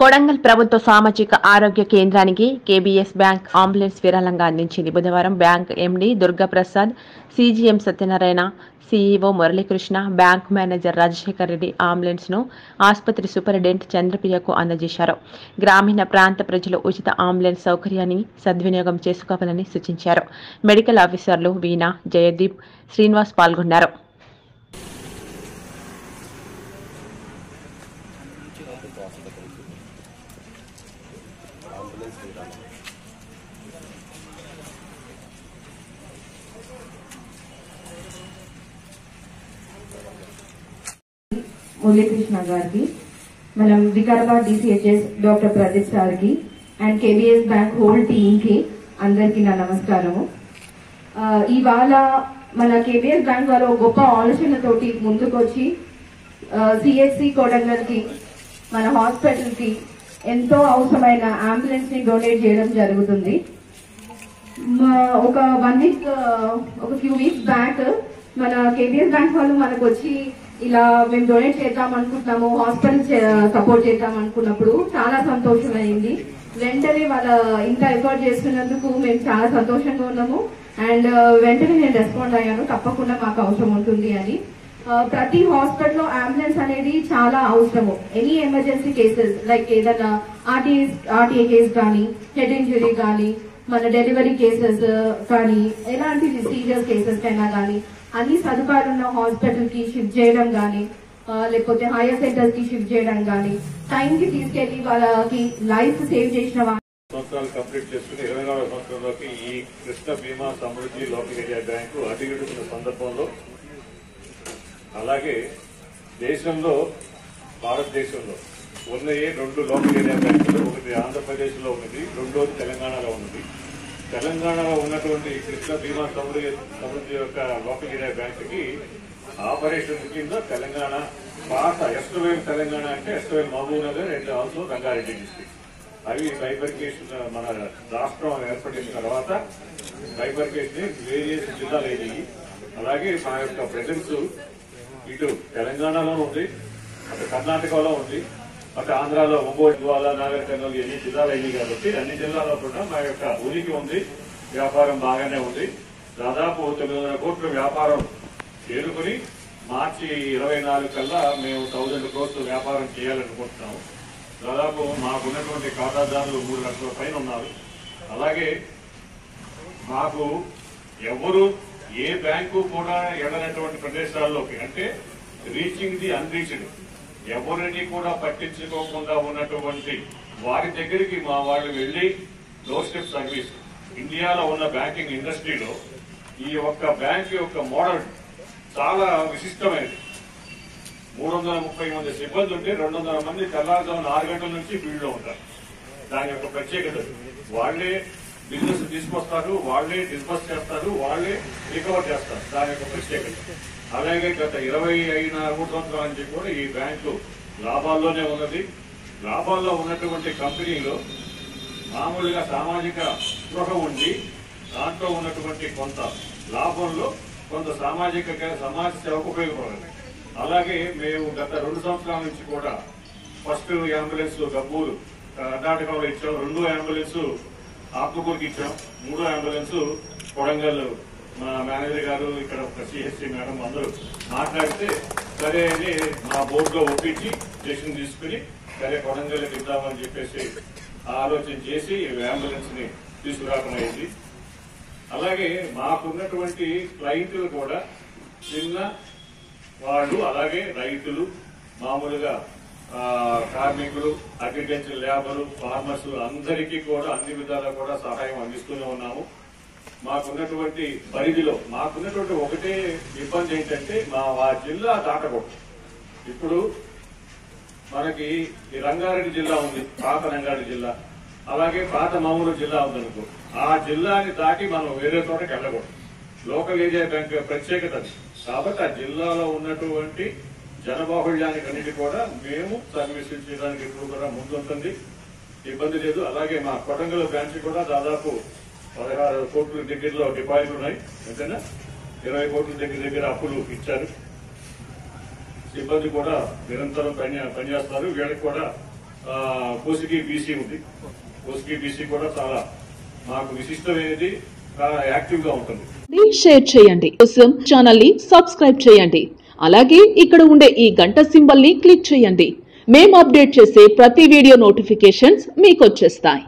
కొడంగల్ ప్రభుత్వ సామాజిక ఆరోగ్య కేంద్రానికి కేబీఎస్ బ్యాంక్ అంబులెన్స్ విరాళంగా అందించింది. బుధవారం bank MD Durgaprasad, CGM Satyanarayana, CEO Muralikrishna, bank manager Rajasekhar Reddy ambulance ను ఆసుపత్రి సూపరింటెండెంట్ చంద్రప్రియకు అందజేశారు. గ్రామీణ ప్రాంత ప్రజలు ఉచిత అంబులెన్స్ సౌకర్యాన్ని సద్వినియోగం చేసుకోవాలని సూచించారు. మెడికల్ ఆఫీసర్లు వీణా, జయదీప్, శ్రీనివాస్ పాల్గొన్నారు. మురళీకృష్ణ గారికి, మనం Vikarabad DCHS doctor Pradeep sir కి and KBS bank whole team కి అందరికి నా నమస్కారము. ఇవాళ మన కేబీఎస్ బ్యాంక్ వాళ్ళు గొప్ప ఆలోచనతోటి ముందుకొచ్చి సిహెచ్సి కొడంగల్ కి మన హాస్పిటల్ కి ఎంతో అవసరమైన అంబులెన్స్ ని డొనేట్ చేయడం జరుగుతుంది. ఒక 1 వీక్ ఒక ఫ్యూ వీక్స్ బ్యాక్ మన కేబీఎస్ బ్యాంక్ వాళ్ళు మనకు వచ్చి ఇలా మేము డొనేట్ చేద్దాం అనుకుంటున్నాము, హాస్పిటల్ సపోర్ట్ చేద్దాం అనుకున్నప్పుడు చాలా సంతోషం అయింది. వెంటనే వాళ్ళ ఇంత ఎఫర్ట్ చేస్తున్నందుకు మేము చాలా సంతోషంగా ఉన్నాము. అండ్ వెంటనే నేను రెస్పాండ్ అయ్యాను, తప్పకుండా మాకు అవసరం ఉంటుంది అని. ప్రతి హాస్పిటల్లో అంబులెన్స్ అనేది చాలా అవసరము. ఎనీ ఎమర్జెన్సీ కేసెస్ లైక్ ఏదైనా ఆర్టీఏ కేసు కానీ, హెడ్ ఇంజరీ కానీ, మన డెలివరీ కేసెస్ కానీ, ఎలాంటి సీరియస్ కేసెస్ అయినా కానీ అన్ని సదుపాయాలు ఉన్న హాస్పిటల్ కి షిఫ్ట్ చేయడం కానీ, లేకపోతే హైయర్ సెంటర్స్ కి షిఫ్ట్ చేయడం కానీ, టైం కి తీసుకెళ్లి వాళ్ళకి లైఫ్ సేవ్ చేసిన సంవత్సరాలు కంప్లీట్ చేసుకుని 24వ సంవత్సరంలోకి ఈ కృష్ణ బీమా సమృద్ధి లోకల్ ఏరియా బ్యాంకు అడుగుతున్న సందర్భంలో, అలాగే దేశంలో భారతదేశంలో ఉన్నయే 2 లోకల్ ఏరియా బ్యాంకులు, ఒకటి ఆంధ్రప్రదేశ్ లో ఉన్నది, రెండోది తెలంగాణలో ఉన్నది. తెలంగాణలో ఉన్నటువంటి కృష్ణ బీమా సమృద్ధి యొక్క లోకల్ ఏరియా బ్యాంక్ కి ఆపరేషన్ కింద తెలంగాణ పాత ఎస్టవేల్ తెలంగాణ అంటే erstwhile Mahabubnagar and also Rangareddy district, అవి బైఫర్కేషన్ మన రాష్ట్రం ఏర్పడిన తర్వాత బైఫర్కేషన్ వేరియస్ జిల్లాలు అయినాయి. అలాగే మా యొక్క ప్రెజెన్స్ ఇటు తెలంగాణలో ఉంది, అటు కర్ణాటకలో ఉంది, అటు ఆంధ్రాలో ఒంగోలు, జ్వాల, నాగర్ కర్నూలు ఎన్ని జిల్లాలు అయినాయి కాబట్టి అన్ని జిల్లాల్లో కూడా మా యొక్క ఉనికి ఉంది. వ్యాపారం బాగానే ఉంది. దాదాపు 900 కోట్ల వ్యాపారం చేరుకుని మార్చి 24 కల్లా మేము 1000 కోట్ల వ్యాపారం చేయాలనుకుంటున్నాము. దాదాపు మాకున్నటువంటి ఖాతాదారులు 3 లక్షల పైన ఉన్నారు. అలాగే మాకు ఎవరు ఏ బ్యాంకు కూడా వెళ్ళనటువంటి ప్రదేశాల్లోకి, అంటే రీచింగ్ ది అన్రీచ్డ్, ఎవరిని కూడా పట్టించుకోకుండా ఉన్నటువంటి వారి దగ్గరికి మా వాళ్ళు వెళ్లి డోర్ స్టెప్ సర్వీస్. ఇండియాలో ఉన్న బ్యాంకింగ్ ఇండస్ట్రీలో ఈ ఒక్క బ్యాంక్ యొక్క మోడల్ చాలా విశిష్టమైనది. 330 మంది సిబ్బంది ఉంటే 200 మంది తెల్లారుజామున 6 గంటల నుంచి ఫీల్డ్ లో ఉంటారు. దాని యొక్క ప్రత్యేకత, వాళ్లే బిజినెస్ తీసుకొస్తారు, వాళ్లే డిస్బర్స్ చేస్తారు, వాళ్లే రికవర్ చేస్తారు. దాని యొక్క ప్రత్యేకత. అలాగే గత 23 సంవత్సరాల నుంచి కూడా ఈ బ్యాంకు లాభాల్లోనే ఉన్నది. లాభాల్లో ఉన్నటువంటి కంపెనీలో మామూలుగా సామాజిక స్పృహ ఉండి దాంట్లో ఉన్నటువంటి కొంత లాభంలో కొంత సమాజ సేవకు ఉపయోగపడాలి. అలాగే మేము గత 2 సంవత్సరాల నుంచి కూడా ఫస్ట్ అంబులెన్స్ గబ్బూరు కర్ణాటకలో ఇచ్చాం, 2 అంబులెన్స్ ఆత్మకూరుకి ఇచ్చాం, 3 అంబులెన్స్ కొడంగల్ మా మేనేజర్ గారు, ఇక్కడ సిహెచ్సి మేడం అందరూ మాట్లాడితే సరే అని మా బోర్డులో ఒప్పించి డెసిషన్ తీసుకుని సరే కొడంగల్కి ఇద్దామని చెప్పేసి ఆలోచన చేసి అంబులెన్స్ ని తీసుకురావడం అయింది. అలాగే మాకున్నటువంటి క్లయింట్లు కూడా చిన్న వాళ్ళు, అలాగే రైతులు, మామూలుగా కార్మికులు, అగ్రికల్చర్ లేబరు, ఫార్మర్స్ అందరికీ కూడా అన్ని విధాలా కూడా సహాయం అందిస్తూనే ఉన్నాము. మాకున్నటువంటి పరిధిలో మాకున్నటువంటి ఒకటే ఇబ్బంది ఏంటంటే మా జిల్లా దాటకూడదు. ఇప్పుడు మనకి ఈ రంగారెడ్డి జిల్లా ఉంది, పాత రంగారెడ్డి జిల్లా, అలాగే పాత మామూలు జిల్లా ఉందనుకో, ఆ జిల్లాని దాటి మనం వేరే చోటకి వెళ్ళకూడదు. లోకల్ ఏరియా బ్యాంక్ ప్రత్యేకత కాబట్టి ఆ జిల్లాలో ఉన్నటువంటి జనబాహుళ్యానికి అన్నిటి కూడా మేము సర్వీస్ చేయడానికి ఇప్పుడు కూడా ముందుంటుంది, ఇబ్బంది లేదు. అలాగే మా కొడంగల్ బ్రాంచ్ కూడా దాదాపు 16 కోట్ల దగ్గరలో డిపాజిట్ ఉన్నాయి. అంతేనా, 20 కోట్ల దగ్గర అప్పులు ఇచ్చారు. సిబ్బంది కూడా నిరంతరం పనిచేస్తారు. వీళ్ళకి కూడా కోసిగి బీసీ ఉంది. కోసిగి బీసీ కూడా చాలా మాకు విశిష్టమైనది, చాలా యాక్టివ్ గా ఉంటుంది. షేర్ చేయండి, కోసం ఛానల్ ని సబ్స్క్రైబ్ చేయండి. అలాగే ఇక్కడ ఉండే ఈ గంట సింబల్ ని క్లిక్ చేయండి. మేము అప్డేట్ చేసే ప్రతి వీడియో నోటిఫికేషన్స్ మీకు వచ్చేస్తాయి.